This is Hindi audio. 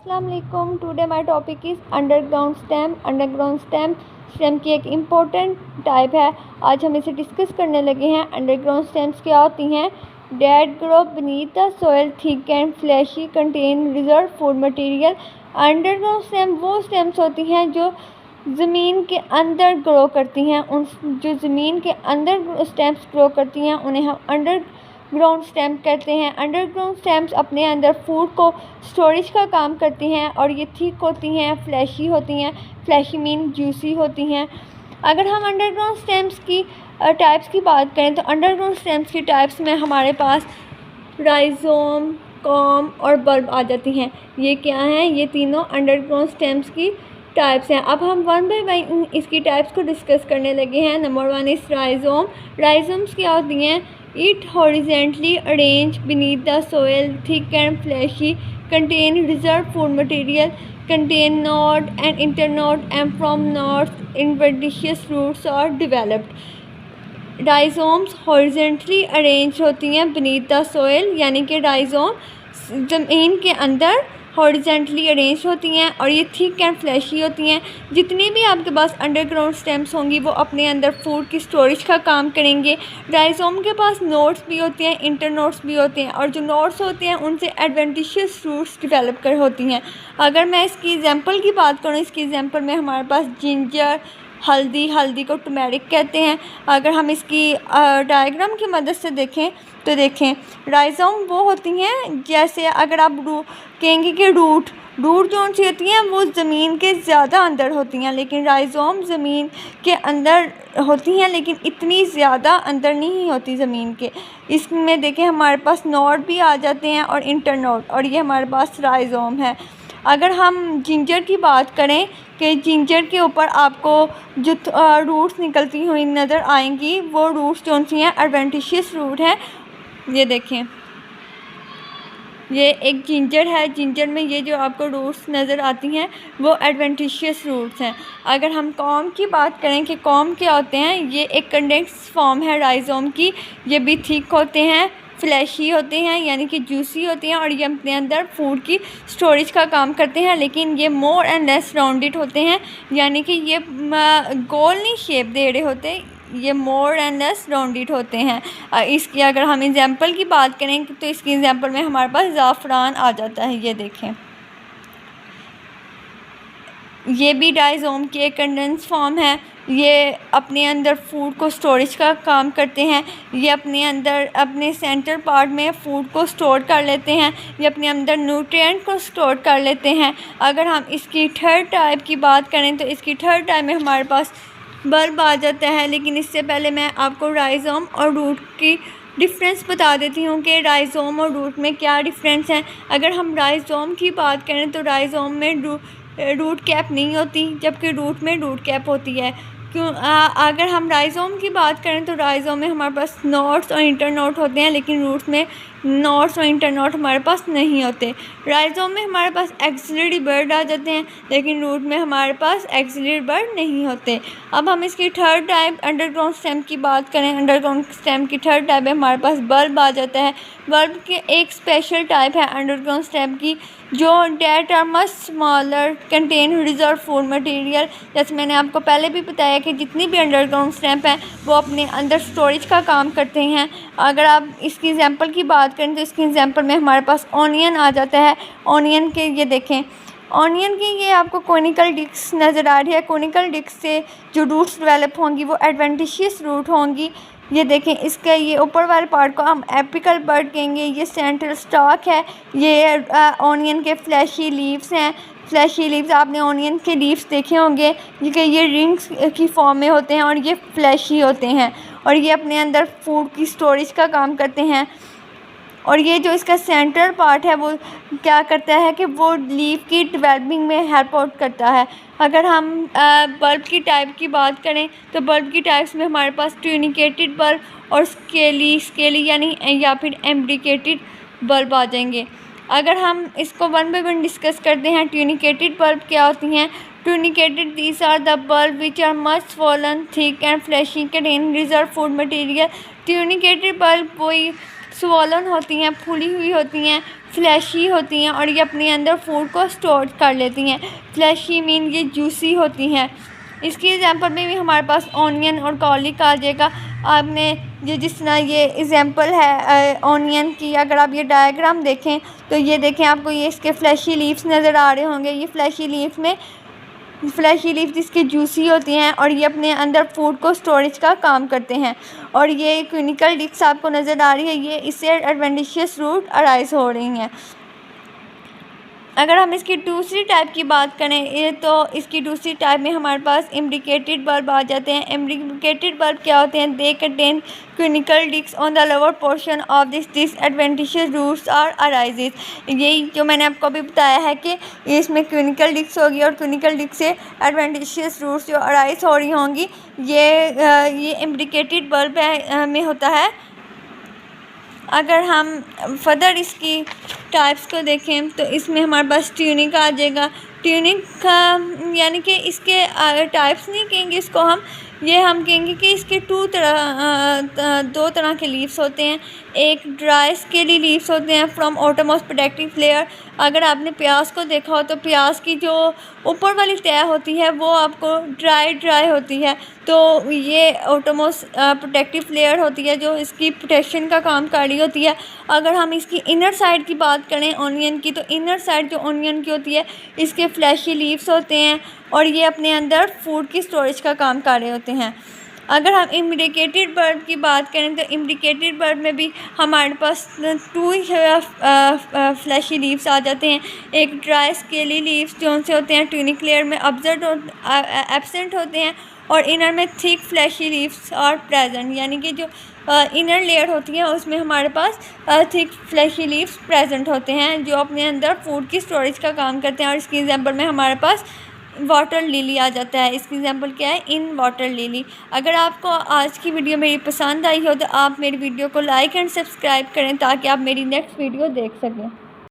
अस्सलाम वालेकुम। Today my topic is underground stem. Underground stem की एक इम्पोर्टेंट टाइप है। आज हम इसे डिस्कस करने लगे हैं। अंडरग्राउंड स्टेम्स क्या होती हैं? Dead grow beneath the soil, thick and fleshy, contain reserve food material. Underground stem वो स्टेम्स होती हैं जो ज़मीन के अंदर ग्रो करती हैं। उन जो ज़मीन के अंदर स्टेम्स ग्रो करती हैं उन्हें हम अंडरग्राउंड स्टेम कहते हैं। अंडरग्राउंड स्टेम्स अपने अंदर फूड को स्टोरेज का काम करती हैं और ये थिक होती हैं, फ्लैशी होती हैं। फ्लैशी मीन जूसी होती हैं। अगर हम अंडरग्राउंड स्टेम्स की टाइप्स की बात करें तो अंडरग्राउंड स्टेम्स की टाइप्स में हमारे पास राइजोम, कॉम और बल्ब आ जाती हैं। ये क्या हैं? ये तीनों अंडरग्राउंड स्टेम्स की टाइप्स हैं। अब हम वन बाय वन इसकी टाइप्स को डिस्कस करने लगे हैं। Number one is rhizome. Rhizomes क्या होती हैं? It horizontally arrange beneath the soil, thick and flashy, contain reserved food material, contain node and internode, and from nodes adventitious roots are developed. Rhizomes horizontally arrange होती हैं beneath the soil, यानी कि राइजोम ज़मीन के अंदर हॉरिजेंटली अरेंज होती हैं और ये थिक एंड फ्लैशी होती हैं। जितनी भी आपके पास अंडरग्राउंड स्टेम्स होंगी वो अपने अंदर फूड की स्टोरेज का काम करेंगे। राइजोम के पास नोड्स भी होते हैं, इंटर नोड्स भी होते हैं और जो नोड्स होते हैं उनसे एडवेंटिशियस रूट्स डेवलप कर होती हैं। अगर मैं इसकी एग्जांपल की बात करूँ, इसकी एग्जांपल में हमारे पास जिंजर, हल्दी को टर्मेरिक कहते हैं। अगर हम इसकी डायग्राम की मदद से देखें तो देखें, राइजोम वो होती हैं जैसे अगर आप कहेंगे कि रूट जो सी होती हैं वो ज़मीन के ज़्यादा अंदर होती हैं, लेकिन राइजोम ज़मीन के अंदर होती हैं लेकिन इतनी ज़्यादा अंदर नहीं होती ज़मीन के। इसमें देखें हमारे पास नोड भी आ जाते हैं और इंटर नोड, और ये हमारे पास राइजोम है। अगर हम जिंजर की बात करें कि जिंजर के ऊपर आपको जो रूट्स निकलती हुई नज़र आएंगी वो रूट्स जो सी हैं एडवेंटिशियस रूट हैं। ये देखें, ये एक जिंजर है। जिंजर में ये जो आपको रूट्स नज़र आती हैं वो एडवेंटिशियस रूट्स हैं। अगर हम कॉम की बात करें कि कॉम क्या होते हैं, ये एक कंडेंस फॉर्म है राइजोम की। ये भी थिक होते हैं, फ्लैशी होते हैं यानी कि जूसी होते हैं और ये अपने अंदर फूड की स्टोरेज का काम करते हैं, लेकिन ये मोर एंड लेस राउंडेड होते हैं, यानी कि ये गोल नहीं शेप दे रहे होते, ये मोर एंड लेस राउंडेड होते हैं। इसकी अगर हम एग्जांपल की बात करें तो इसकी एग्जांपल में हमारे पास ज़ाफ़रान आ जाता है। ये देखें, ये भी राइजोम की एक कंडेंस फॉर्म है। ये अपने अंदर फूड को स्टोरेज का काम करते हैं। ये अपने अंदर अपने सेंटर पार्ट में फूड को स्टोर कर लेते हैं। ये अपने अंदर न्यूट्रिएंट को स्टोर कर लेते हैं। अगर हम इसकी थर्ड टाइप की बात करें तो इसकी थर्ड टाइप में हमारे पास बल्ब आ जाता है, लेकिन इससे पहले मैं आपको राइजोम और रूट की डिफरेंस बता देती हूँ कि राइजोम और रूट में क्या डिफरेंस है। अगर हम राइजोम की बात करें तो राइजोम में रूट कैप नहीं होती, जबकि रूट में रूट कैप होती है। अगर हम राइजोम की बात करें तो राइजोम में हमारे पास नोड्स और इंटर नोड होते हैं, लेकिन रूट्स में नोड्स और इंटर नोड हमारे पास नहीं होते। राइजोम में हमारे पास एक्सिलरी बर्ड आ जाते हैं, लेकिन रूट में हमारे पास एक्सिलरी बर्ड नहीं होते। अब हम इसकी थर्ड टाइप अंडरग्राउंड स्टेम की बात करें। अंडरग्राउंड स्टेम की थर्ड टाइप में हमारे पास बल्ब आ जाता है। बल्ब के एक स्पेशल टाइप है अंडरग्राउंड स्टेम की, जो that are much smaller, contain reserve food material. जैसे मैंने आपको पहले भी बताया कि जितनी भी अंडरग्राउंड स्टेम हैं वो अपने अंदर स्टोरेज का काम करते हैं। अगर आप इसकी एग्जांपल की बात करें तो इसकी एग्जांपल में हमारे पास ऑनियन आ जाता है। ऑनियन के ये देखें, ऑनियन की ये आपको कोनिकल डिस्क नज़र आ रही है। कोनिकल डिस्क से जो रूट्स डेवलप होंगी वो एडवेंटिशियस रूट होंगी। ये देखें, इसका ये ऊपर वाले पार्ट को हम एपिकल बर्ड कहेंगे। ये सेंट्रल स्टॉक है। ये ऑनियन के फ्लैशी लीव्स हैं। फ्लैशी लीव्स, आपने ऑनियन के लीव्स देखे होंगे कि ये रिंग्स की फॉर्म में होते हैं और ये फ्लैशी होते हैं और ये अपने अंदर फूड की स्टोरेज का काम करते हैं। और ये जो इसका सेंट्रल पार्ट है वो क्या करता है कि वो लीफ की डेवलपिंग में हेल्प आउट करता है। अगर हम बल्ब की टाइप की बात करें तो बल्ब की टाइप्स में हमारे पास ट्यूनिकेटेड बल्ब और स्केली यानी या फिर एम्ब्रिकेटेड बल्ब आ जाएंगे। अगर हम इसको वन बाय वन डिस्कस करते हैं, ट्यूनिकेटेड बल्ब क्या होती हैं? Tunicated, these are the bulb which are much swollen, thick and fleshy, contain reserve food material. Tunicated bulb वही स्वॉलन होती हैं, फूली हुई होती हैं, फ्लैशी होती हैं और ये अपने अंदर फूड को स्टोर कर लेती हैं। फ्लैशी मीन ये जूसी होती हैं। इसकी एग्जांपल में भी हमारे पास ऑनियन और गार्लिक आ जाएगा। आपने ये जिस तरह ये एग्जांपल है ऑनियन की, अगर आप ये डायग्राम देखें तो ये देखें आपको ये इसके फ्लैशी लीव्स नज़र आ रहे होंगे। ये फ्लैशी लीव्स जिसकी जूसी होती हैं और ये अपने अंदर फूड को स्टोरेज का काम करते हैं। और ये क्लिनिकल डिस्क आपको नज़र आ रही है, ये इससे एडवेंटिशियस रूट अराइज हो रही हैं। अगर हम इसकी दूसरी टाइप की बात करें तो इसकी दूसरी टाइप में हमारे पास इम्ब्रिकेटेड बल्ब आ जाते हैं। इम्ब्रिकेटेड बल्ब क्या होते हैं? They contain clinical disc on the lower portion of this adventitious roots are arises. यही जो मैंने आपको अभी बताया है कि इसमें क्लिनिकल डिस्क होगी और क्लिनिकल डिस्क से एडवेंटिशियस रूट्स जो अराइज हो रही होंगी ये इम्ब्रिकेटेड बल्ब में होता है। अगर हम फर्दर इसकी टाइप्स को देखें तो इसमें हमारे पास ट्यूनिक आ जाएगा। ट्यूनिक का यानी कि इसके टाइप्स नहीं कहेंगे इसको हम कहेंगे कि इसके दो तरह के लीव्स होते हैं। एक ड्राई स्केली लीव्स होते हैं फ्रॉम ओटोमोस्ट प्रोटेक्टिव लेयर। अगर आपने प्याज को देखा हो तो प्याज की जो ऊपर वाली तह होती है वो आपको ड्राई होती है, तो ये ओटोमोस्ट प्रोटेक्टिव लेयर होती है जो इसकी प्रोटेक्शन का काम कर रही होती है। अगर हम इसकी इनर साइड की बात करें ऑनियन की, तो इनर साइड जो ऑनियन की होती है इसके फ्लैशी लीव्स होते हैं और ये अपने अंदर फूड की स्टोरेज का काम कर रहे होते हैं। अगर हम इम्ब्रिकेटेड बल्ब की बात करें तो इम्ब्रिकेटेड बल्ब में भी हमारे पास 2 फ्लैशी लीव्स आ जाते हैं। एक ड्राई स्केली लीव्स जो से होते हैं ट्यूनिक लेयर में एब्सेंट होते हैं और इनर में थिक फ्लैशी लीव्स और प्रेजेंट, यानी कि जो इनर लेयर होती है उसमें हमारे पास थिक फ्लैशी लीव्स प्रेजेंट होते हैं जो अपने अंदर फूड की स्टोरेज का काम करते हैं। और इसकी एग्जांपल में हमारे पास वाटर लिली आ जाता है। इसकी एग्जांपल क्या है? In water lily. अगर आपको आज की वीडियो मेरी पसंद आई हो तो आप मेरी वीडियो को लाइक एंड सब्सक्राइब करें ताकि आप मेरी नेक्स्ट वीडियो देख सकें।